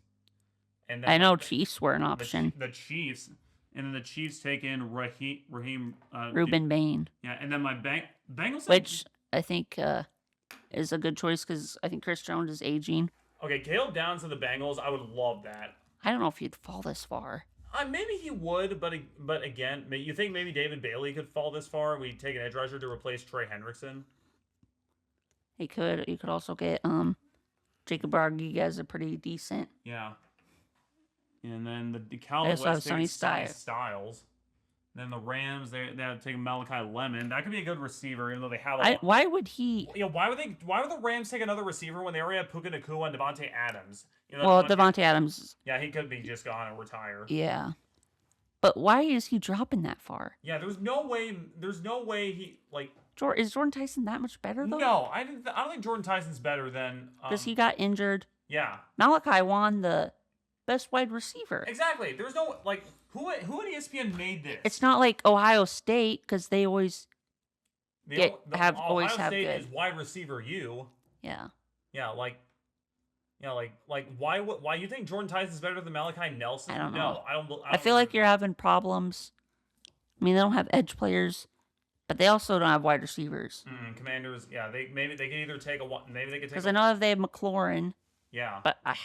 S2: And then
S1: I know Chiefs were an option.
S2: The Chiefs. And then the Chiefs take in Raheem
S1: Ruben Bain.
S2: Yeah, and then my Bengals.
S1: Which I think is a good choice because I think Chris Jones is aging.
S2: Okay, Caleb Downs to the Bengals. I would love that.
S1: I don't know if he'd fall this far.
S2: Maybe he would, but again, you think maybe David Bailey could fall this far? We take an edge rusher to replace Trey Hendrickson.
S1: He could. You could also get Jacob Rodriguez, a pretty decent.
S2: Yeah. And then the Cowboys take Sonny Styles. Then the Rams, they have taken Malachi Lemon. That could be a good receiver, even though they have.
S1: Why would he?
S2: Yeah, why would the Rams take another receiver when they already have Puka Nacua and Devontae Adams?
S1: Devontae Adams.
S2: Yeah, he could be just gone and retire.
S1: Yeah, but why is he dropping that far?
S2: Yeah, there's no way he like.
S1: Is Jordan Tyson that much better though?
S2: No, I don't think Jordan Tyson's better than.
S1: Because he got injured.
S2: Yeah.
S1: Malachi won the best wide receiver.
S2: Exactly. There's no who at ESPN made this?
S1: It's not like Ohio State because they always
S2: Ohio State
S1: good.
S2: is wide receiver you.
S1: Yeah.
S2: Yeah, why you think Jordan Tyson's better than Malachi Nelson?
S1: I don't know.
S2: No, I don't.
S1: I feel like you're having problems. I mean, they don't have edge players, but they also don't have wide receivers.
S2: Commanders, yeah, they can either take maybe they could take.
S1: Because I know they have McLaurin.
S2: Yeah.
S1: But I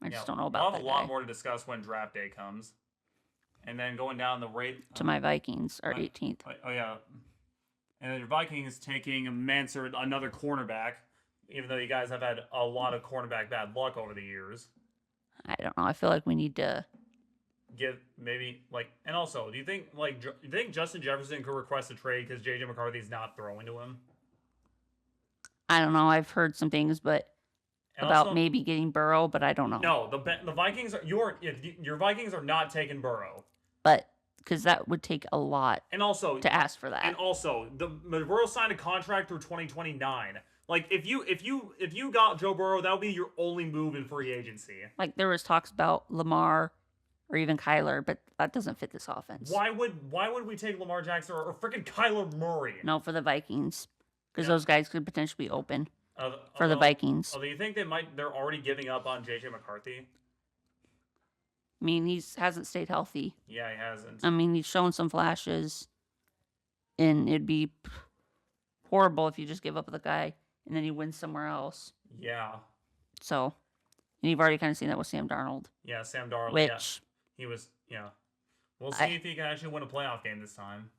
S1: just don't know about that.
S2: We'll have a lot more to discuss when draft day comes. And then going down the rate
S1: to my Vikings are 18th.
S2: Oh yeah, and then your Vikings taking Mansard, another cornerback. even though you guys have had a lot of cornerback bad luck over the years.
S1: I don't know. I feel like we need to.
S2: Give maybe like, and also, do you think Justin Jefferson could request a trade because JJ McCarthy's not throwing to him?
S1: I don't know. I've heard some things, but
S2: And
S1: about
S2: also,
S1: maybe getting Burrow, but I don't know.
S2: no, the Vikings are your Vikings are not taking Burrow.
S1: But because that would take a lot
S2: And also
S1: to ask for that.
S2: And also, the Burrow signed a contract through 2029. Like if you got Joe Burrow, that would be your only move in free agency.
S1: Like there was talks about Lamar or even Kyler, but that doesn't fit this offense.
S2: Why would we take Lamar Jackson or freaking Kyler Murray?
S1: No, for the Vikings, because
S2: Yeah.
S1: those guys could potentially be open for the
S2: Although-
S1: Vikings.
S2: Although you think they're already giving up on JJ McCarthy?
S1: I mean, he hasn't stayed healthy.
S2: Yeah, he hasn't.
S1: I mean, he's shown some flashes, and it'd be horrible if you just give up the guy and then he wins somewhere else.
S2: Yeah.
S1: So, and you've already kind of seen that with Sam Darnold,
S2: Yeah, Sam Darnold.
S1: which
S2: Yeah, he was. Yeah. We'll see if he can actually win a playoff game this time.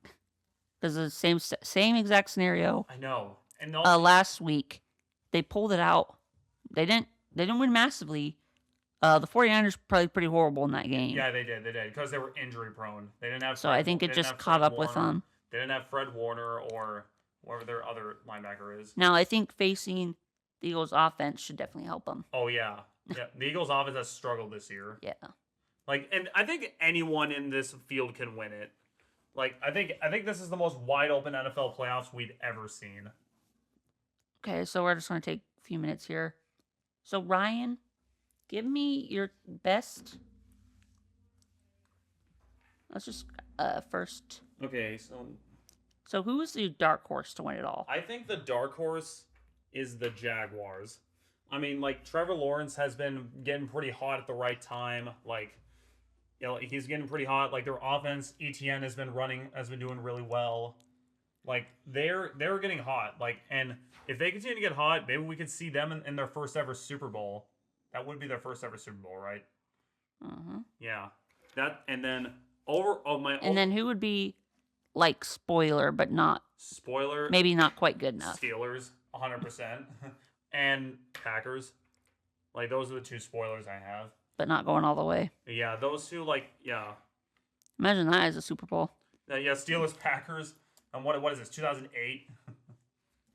S1: is the same exact scenario.
S2: I know. And also,
S1: Last week, they pulled it out. They didn't win massively. The 49ers probably pretty horrible in that game.
S2: yeah, they did because they were injury prone. They didn't have.
S1: So
S2: Fred,
S1: I think
S2: they
S1: it
S2: didn't
S1: just
S2: have
S1: caught
S2: Fred
S1: up with
S2: Warner.
S1: them.
S2: They didn't have Fred Warner or whoever their other linebacker is.
S1: Now I think facing the Eagles' offense should definitely help them.
S2: Oh yeah, yeah. The Eagles' offense has struggled this year.
S1: Yeah.
S2: Like, and I think anyone in this field can win it. Like, I think this is the most wide open NFL playoffs we've ever seen.
S1: Okay, so we're just going to take a few minutes here. So Ryan, give me your best. Let's just first.
S2: Okay,
S1: So who is the dark horse to win it all?
S2: I think the dark horse is the Jaguars. I mean, like, Trevor Lawrence has been getting pretty hot at the right time. Like, you know, he's getting pretty hot. Like, their offense, ETN has been doing really well. Like, they're getting hot. Like, and if they continue to get hot, maybe we could see them in their first ever Super Bowl. That would be their first ever Super Bowl, right? Yeah. That, and then
S1: then who would be like spoiler, but not
S2: spoiler,
S1: maybe not quite good enough?
S2: Steelers, 100%, and Packers. Like, those are the two spoilers I have.
S1: But not going all the way.
S2: Yeah, those two, like, yeah.
S1: Imagine that as a Super Bowl.
S2: Yeah, Steelers, Packers. And what is this, 2008?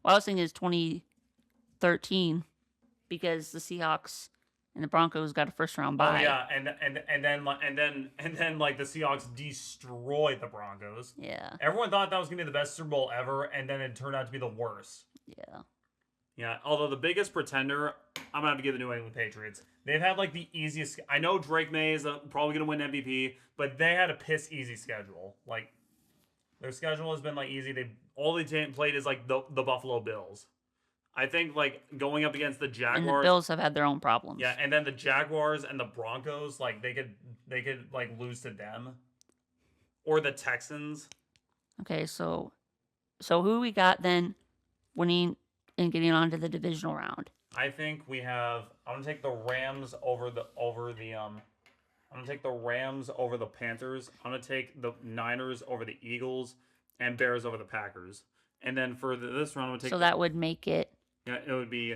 S1: Well, I was thinking it's 2013 because the Seahawks and the Broncos got a first round bye.
S2: Oh yeah, and then like the Seahawks destroyed the Broncos.
S1: Yeah.
S2: Everyone thought that was gonna be the best Super Bowl ever, and then it turned out to be the worst.
S1: Yeah.
S2: Yeah, although the biggest pretender, I'm gonna have to give the New England Patriots. They've had like the easiest. I know Drake May is probably gonna win MVP, but they had a piss easy schedule. Like, their schedule has been like easy. All they played is like the Buffalo Bills. I think like going up against the Jaguars.
S1: And the Bills have had their own problems.
S2: Yeah, and then the Jaguars and the Broncos, like they could like lose to them, or the Texans.
S1: Okay, so who we got then winning and getting on to the divisional round?
S2: I think we have. I'm gonna take the Rams over the. I'm gonna take the Rams over the Panthers. I'm gonna take the Niners over the Eagles, and Bears over the Packers. And then for this round, I'm gonna take.
S1: So that would make it.
S2: Yeah, it would be.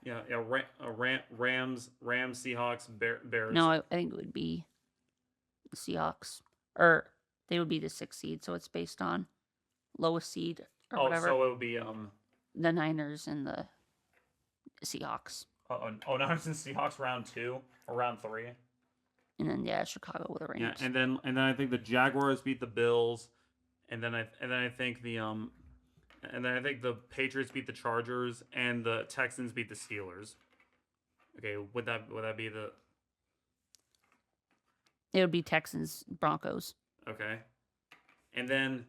S2: Rams, Seahawks, Bears.
S1: No, I think it would be the Seahawks, or they would be the 6th seed. So it's based on lowest seed or whatever.
S2: So it would be
S1: The Niners and the Seahawks,
S2: Niners and Seahawks round 2 or round 3.
S1: and then Chicago with the Rams.
S2: Yeah, and then I think the Jaguars beat the Bills, and then I think the Patriots beat the Chargers, and the Texans beat the Steelers. Okay, would that be the?
S1: It would be Texans, Broncos.
S2: Okay, and then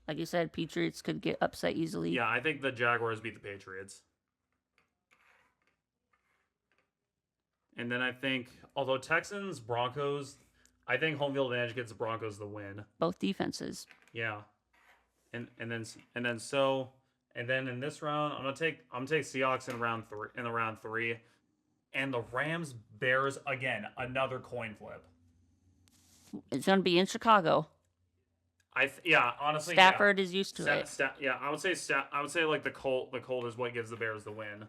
S1: Like you said, Patriots could get upset easily.
S2: yeah, I think the Jaguars beat the Patriots. And then I think, although Texans, Broncos, I think home field advantage gets the Broncos the win.
S1: Both defenses.
S2: Yeah, and then in this round, I'm gonna take Seahawks in round 3, and the Rams Bears again, another coin flip.
S1: It's going to be in Chicago.
S2: Yeah, honestly,
S1: Stafford is used to it.
S2: yeah, I would say like the Colt is what gives the Bears the win.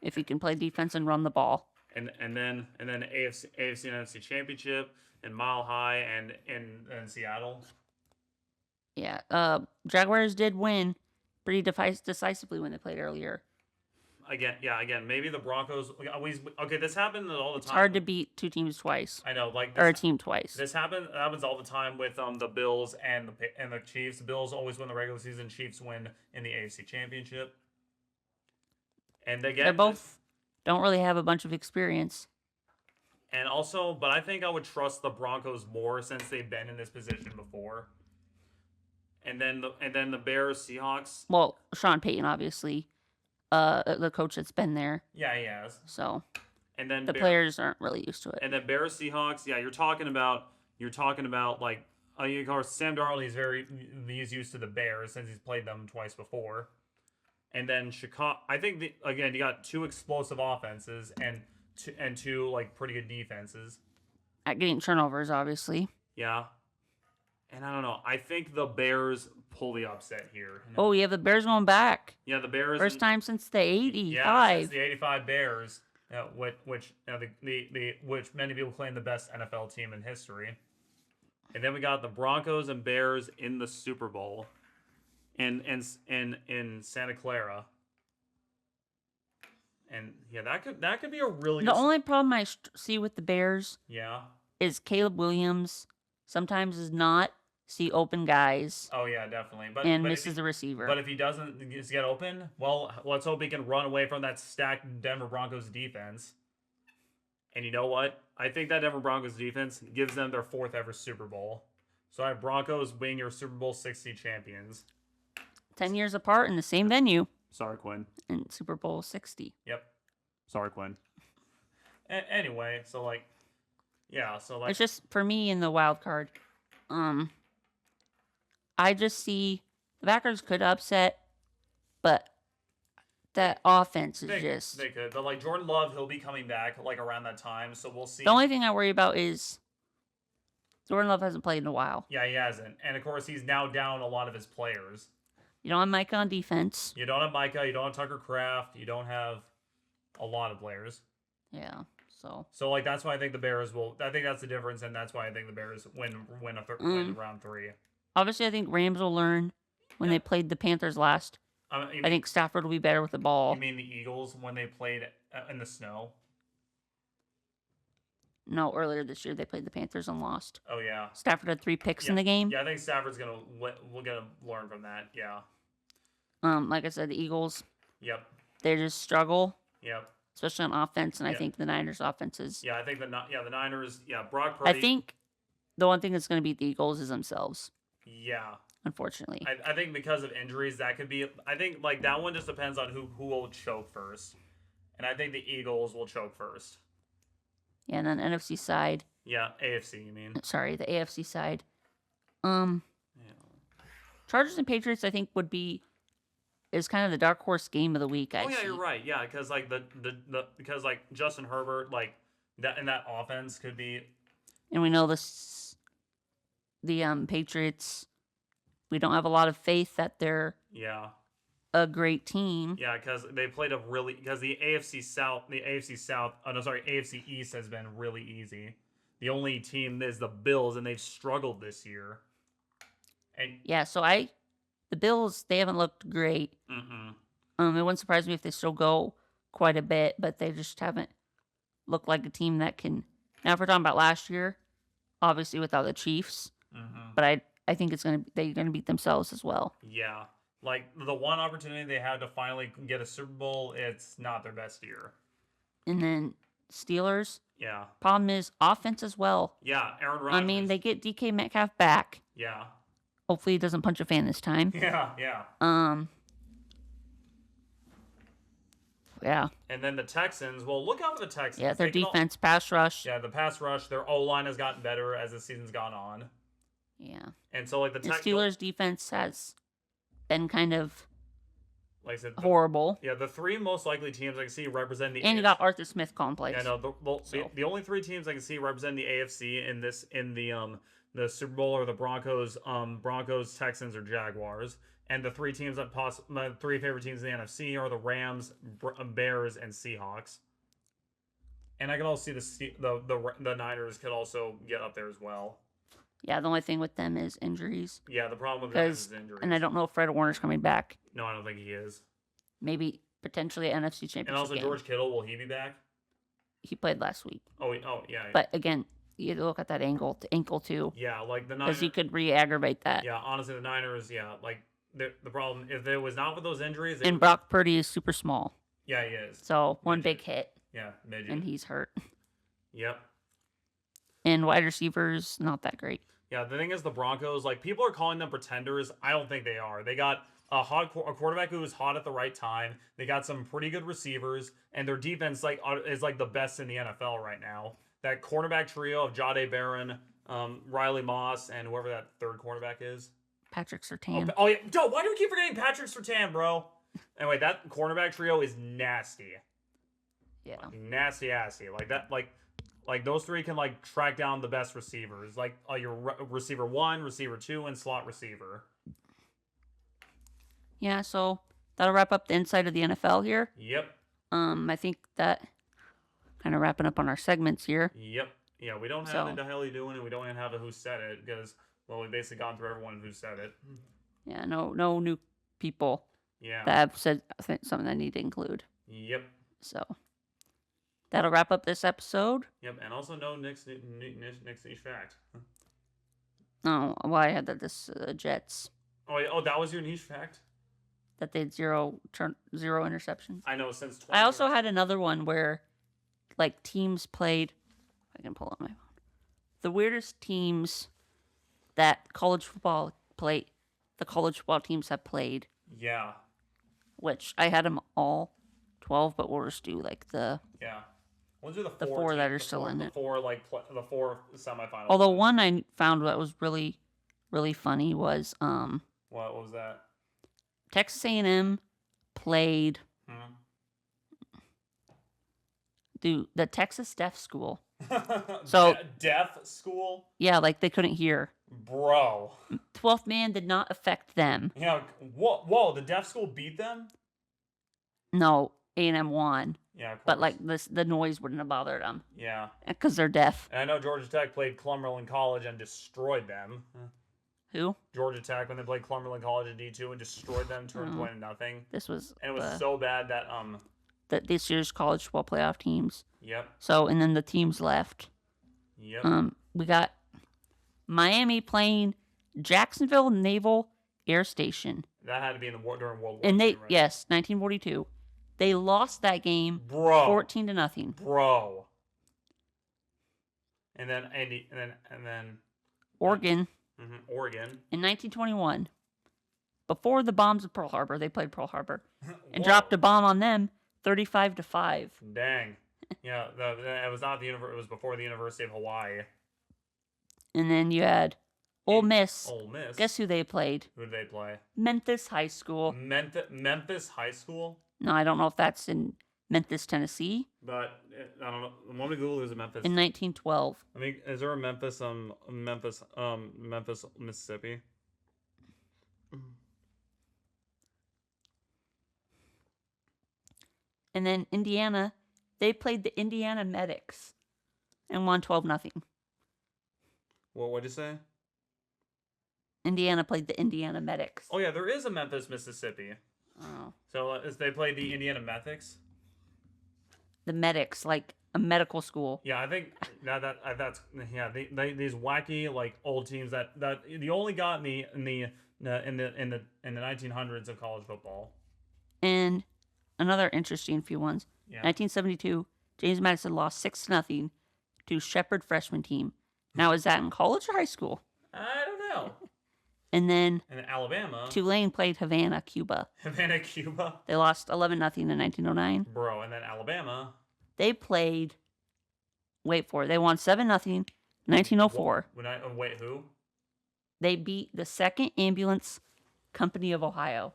S1: If he can play defense and run the ball.
S2: And then AFC and NFC Championship and Mile High and Seattle.
S1: Yeah. Jaguars did win pretty decisively when they played earlier.
S2: Again, maybe the Broncos. Okay, this happened all the time.
S1: It's hard to beat two teams twice.
S2: I know, like
S1: or a team twice.
S2: This happens all the time with the Bills and the Chiefs. The Bills always win the regular season. Chiefs win in the AFC Championship. And
S1: They both don't really have a bunch of experience.
S2: And also, but I think I would trust the Broncos more since they've been in this position before. And then the Bears, Seahawks.
S1: Well, Sean Payton, obviously, the coach that's been there.
S2: Yeah, he has.
S1: So,
S2: and then
S1: the players aren't really used to it.
S2: And then Bears, Seahawks. Yeah, you're talking about like, of course, Sam Darnold. He's used to the Bears since he's played them twice before. And then Chicago. I think again, you got two explosive offenses and two like pretty good defenses.
S1: At getting turnovers, obviously.
S2: Yeah. And I don't know. I think the Bears pull the upset here.
S1: Oh, yeah, the Bears going back.
S2: Yeah, the Bears.
S1: First time since the '85.
S2: Yeah, since the '85 Bears, which many people claim the best NFL team in history. And then we got the Broncos and Bears in the Super Bowl, in Santa Clara. And yeah, that could be a really.
S1: The only problem I see with the Bears.
S2: Yeah.
S1: Is Caleb Williams sometimes does not see open guys.
S2: Oh yeah, definitely. But
S1: misses the receiver.
S2: But if he doesn't get open, well, let's hope he can run away from that stacked Denver Broncos defense. And you know what? I think that Denver Broncos defense gives them their 4th ever Super Bowl. So I have Broncos being your Super Bowl 60 champions.
S1: 10 years apart in the same venue.
S2: Sorry, Quinn.
S1: In Super Bowl 60.
S2: Yep. Sorry, Quinn. Anyway, so like, yeah, so like
S1: it's just for me in the wild card. I just see the Packers could upset, but that offense is
S2: they could. But like Jordan Love, he'll be coming back like around that time, so we'll see.
S1: The only thing I worry about is Jordan Love hasn't played in a while.
S2: Yeah, he hasn't, and of course he's now down a lot of his players.
S1: You don't have Micah on defense.
S2: You don't have Micah. You don't have Tucker Kraft. You don't have a lot of players.
S1: Yeah.
S2: So like that's why I think the Bears will. I think that's the difference, and that's why I think the Bears win round 3.
S1: Obviously, I think Rams will learn when they played the Panthers last. I think Stafford will be better with the ball.
S2: You mean the Eagles when they played in the snow?
S1: No, earlier this year they played the Panthers and lost.
S2: Oh yeah.
S1: Stafford had 3 picks in the game.
S2: Yeah, I think Stafford's gonna learn from that. Yeah.
S1: Like I said, the Eagles.
S2: Yep.
S1: They just struggle.
S2: Yep.
S1: Especially on offense, and I think the Niners' offenses.
S2: Yeah, I think the Niners. Yeah, Brock Purdy.
S1: I think the one thing that's going to beat the Eagles is themselves.
S2: Yeah.
S1: Unfortunately.
S2: I think because of injuries, that could be. I think like that one just depends on who will choke first, and I think the Eagles will choke first.
S1: Yeah, and then NFC side.
S2: Yeah, AFC. You mean?
S1: Sorry, the AFC side. Yeah. Chargers and Patriots, I think, is kind of the dark horse game of the week.
S2: You're right. Yeah, because like because like Justin Herbert, like that and that offense could be.
S1: And we know the Patriots. We don't have a lot of faith that they're a great team.
S2: Yeah, because they played because the AFC East has been really easy. The only team is the Bills, and they've struggled this year. And
S1: yeah, so the Bills, they haven't looked great. It wouldn't surprise me if they still go quite a bit, but they just haven't looked like a team that can. Now, if we're talking about last year, obviously without the Chiefs, but I think they're gonna beat themselves as well.
S2: Yeah, like the one opportunity they had to finally get a Super Bowl, it's not their best year.
S1: And then Steelers.
S2: Yeah.
S1: Problem is offense as well.
S2: Yeah, Aaron Rodgers.
S1: I mean, they get DK Metcalf back.
S2: Yeah.
S1: Hopefully he doesn't punch a fan this time.
S2: Yeah.
S1: Yeah.
S2: And then the Texans. Well, look out for the Texans.
S1: Yeah, their defense, pass rush.
S2: Yeah, the pass rush. Their O-line has gotten better as the season's gone on.
S1: Yeah.
S2: And so, like, the
S1: Steelers' defense has been kind of
S2: like I said,
S1: horrible.
S2: The 3 most likely teams I can see represent the
S1: And you got Arthur Smith calling plays.
S2: Yeah, no, the only 3 teams I can see represent the AFC in the Super Bowl are the Broncos, Texans, or Jaguars. And the three teams that my three favorite teams in the NFC are the Rams, Bears, and Seahawks. And I can also see the Niners could also get up there as well.
S1: Yeah, the only thing with them is injuries.
S2: Yeah, the problem with them is injuries.
S1: And I don't know if Fred Warner's coming back.
S2: No, I don't think he is.
S1: Maybe potentially an NFC Championship
S2: And also
S1: game.
S2: George Kittle, will he be back?
S1: He played last week.
S2: Oh yeah.
S1: But again, you look at that ankle too.
S2: Yeah, like the Niners.
S1: Because he could re-aggravate that.
S2: Yeah, honestly, the Niners, yeah, like the problem, if it was not for those injuries.
S1: And Brock Purdy is super small.
S2: Yeah, he is.
S1: So one big hit.
S2: Yeah, midget.
S1: And he's hurt.
S2: Yep.
S1: And wide receivers, not that great.
S2: Yeah, the thing is, the Broncos, like, people are calling them pretenders. I don't think they are. They got a quarterback who was hot at the right time. They got some pretty good receivers, and their defense is like the best in the NFL right now. That cornerback trio of Jahdae Barron, Riley Moss, and whoever that third cornerback is.
S1: Patrick Surtain.
S2: Oh yeah, Joe, why do we keep forgetting Patrick Surtain, bro? Anyway, that cornerback trio is nasty.
S1: Yeah.
S2: Nasty assy. Like that, like those three can like track down the best receivers, like your receiver 1, receiver 2, and slot receiver.
S1: Yeah, so that'll wrap up the inside of the NFL here.
S2: Yep.
S1: I think that kind of wrapping up on our segments here.
S2: Yep. Yeah, we don't have the hell you doing, and we don't even have a who said it because we basically gone through everyone who said it.
S1: Yeah, no new people.
S2: Yeah.
S1: That have said something I need to include.
S2: Yep.
S1: So that'll wrap up this episode.
S2: Yep, and also no next niche fact.
S1: Oh, well, I had this Jets.
S2: Oh, that was your niche fact?
S1: That they had zero interceptions.
S2: I know, since 20
S1: I also had another one where, like, teams played. I can pull up my phone. The weirdest teams that college football the college football teams have played.
S2: Yeah.
S1: Which I had them all 12, but we'll just do like the.
S2: Yeah. We'll do
S1: the four that are still in it.
S2: The four semifinals.
S1: Although one I found that was really, really funny was
S2: What was that?
S1: Texas A&M played the Texas Deaf School. So
S2: deaf school?
S1: Yeah, like they couldn't hear.
S2: Bro.
S1: 12th man did not affect them.
S2: Yeah. Whoa, the deaf school beat them?
S1: No, A&M won.
S2: Yeah, of course.
S1: But like the noise wouldn't have bothered them.
S2: Yeah.
S1: Because they're deaf.
S2: And I know Georgia Tech played Cumberland College and destroyed them.
S1: Who?
S2: Georgia Tech, when they played Cumberland College in D2 and destroyed them, turned 20-0.
S1: This was
S2: and it was so bad that
S1: this year's college football playoff teams.
S2: Yep.
S1: So and then the teams left.
S2: Yep.
S1: We got Miami playing Jacksonville Naval Air Station.
S2: That had to be during World War
S1: And
S2: II, right?
S1: Yes, 1942. They lost that game,
S2: bro,
S1: 14-0.
S2: Bro. And then
S1: Oregon.
S2: Oregon.
S1: In 1921, before the bombs of Pearl Harbor, they played Pearl Harbor and dropped a bomb on them, 35-5.
S2: Dang. Yeah, it was not it was before the University of Hawaii.
S1: And then you had Ole Miss.
S2: Ole Miss.
S1: Guess who they played?
S2: Who did they play?
S1: Memphis High School.
S2: Memphis High School?
S1: No, I don't know if that's in Memphis, Tennessee.
S2: But I don't know. I'm going to Google who's in Memphis.
S1: In 1912.
S2: I mean, is there a Memphis, Mississippi?
S1: And then Indiana, they played the Indiana Medics and won 12-0.
S2: What'd you say?
S1: Indiana played the Indiana Medics.
S2: Oh yeah, there is a Memphis, Mississippi.
S1: Oh.
S2: So they played the Indiana Medics.
S1: The Medics, like a medical school.
S2: Yeah, I think that's these wacky like old teams that you only got in the 1900s of college football.
S1: And another interesting few ones.
S2: Yeah.
S1: 1972, James Madison lost 6-0 to Shepherd freshman team. Now is that in college or high school?
S2: I don't know.
S1: And then
S2: Alabama,
S1: Tulane played Havana, Cuba.
S2: Havana, Cuba.
S1: They lost 11-0 in 1909.
S2: Bro, and then Alabama.
S1: They played. Wait for it. They won 7-0 in 1904.
S2: Wait, who?
S1: They beat the 2nd Ambulance Company of Ohio.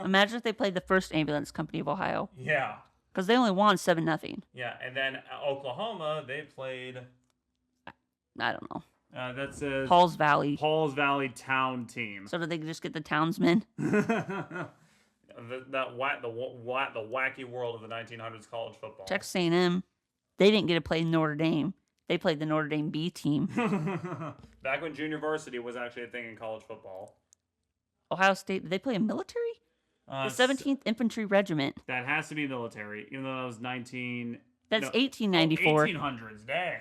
S1: Imagine if they played the 1st Ambulance Company of Ohio.
S2: Yeah.
S1: Because they only won 7-0.
S2: Yeah, and then Oklahoma, they played.
S1: I don't know.
S2: That says
S1: Halls Valley.
S2: Halls Valley Town Team.
S1: So did they just get the townsmen?
S2: The wacky world of the 1900s college football.
S1: Texas A&M, they didn't get to play Notre Dame. They played the Notre Dame B team.
S2: Back when junior varsity was actually a thing in college football.
S1: Ohio State, did they play a military? The 17th Infantry Regiment.
S2: That has to be military, even though that was 19...
S1: That's
S2: no,
S1: 1894.
S2: 1800s, dang.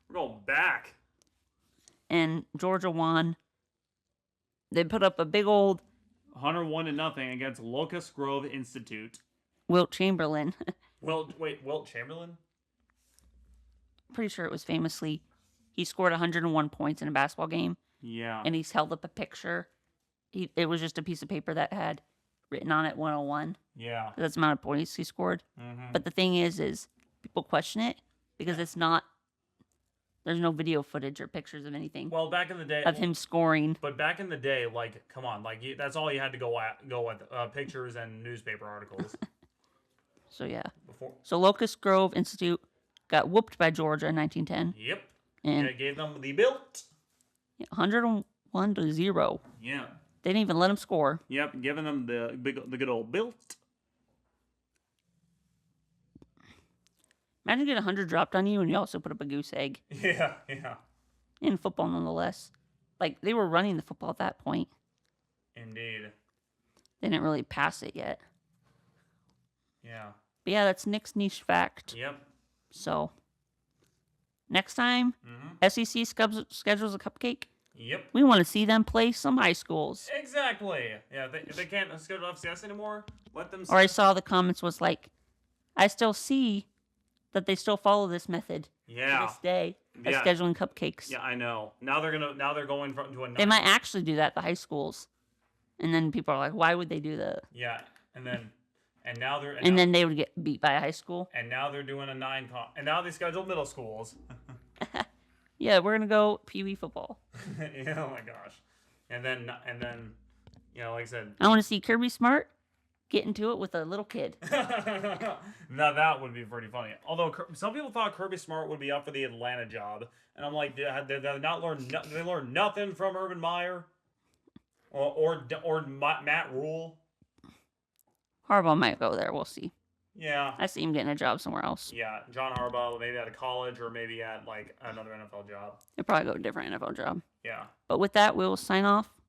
S2: We're going back.
S1: And Georgia won. They put up a big old
S2: 101-0 against Locust Grove Institute.
S1: Wilt Chamberlain.
S2: Wilt Chamberlain?
S1: Pretty sure it was famously, he scored 101 points in a basketball game.
S2: Yeah.
S1: And he's held up a picture. It was just a piece of paper that had written on it 101.
S2: Yeah.
S1: That's the amount of points he scored.
S2: Mm-hmm.
S1: But the thing is people question it because it's not, there's no video footage or pictures of anything
S2: Well, back in the day...
S1: of him scoring.
S2: But back in the day, like, come on, like, that's all you had to go with, pictures and newspaper articles.
S1: So, yeah.
S2: Before.
S1: So, Locust Grove Institute got whooped by Georgia in 1910.
S2: Yep.
S1: And
S2: it gave them the belt.
S1: 101-0.
S2: Yeah.
S1: They didn't even let them score.
S2: Yep, giving them the good old belt.
S1: Imagine getting 100 dropped on you and you also put up a goose egg.
S2: Yeah, yeah.
S1: In football, nonetheless. Like, they were running the football at that point.
S2: Indeed.
S1: They didn't really pass it yet.
S2: Yeah.
S1: But yeah, that's Nick's niche fact.
S2: Yep.
S1: So, next time, SEC schedules a cupcake.
S2: Yep.
S1: We want to see them play some high schools.
S2: Exactly. Yeah, if they can't schedule FCS anymore, let them...
S1: Or I saw the comments was like, I still see that they still follow this method to this day of scheduling cupcakes.
S2: Yeah, I know. Now they're going to a...
S1: They might actually do that at the high schools. And then people are like, why would they do that?
S2: Yeah, and now they're...
S1: And then they would get beat by a high school.
S2: And now they're doing a 9... And now they schedule middle schools.
S1: Yeah, we're going to go Pee Wee football.
S2: Yeah, oh my gosh. And then, you know, like I said...
S1: I want to see Kirby Smart get into it with a little kid.
S2: Now that would be pretty funny. Although some people thought Kirby Smart would be up for the Atlanta job. And I'm like, did they not learn... Did they learn nothing from Urban Meyer? Or Matt Rule?
S1: Harbaugh might go there. We'll see.
S2: Yeah.
S1: I see him getting a job somewhere else.
S2: Yeah, John Harbaugh, maybe at a college or maybe at, like, another NFL job.
S1: He'll probably go to a different NFL job.
S2: Yeah.
S1: But with that, we'll sign off.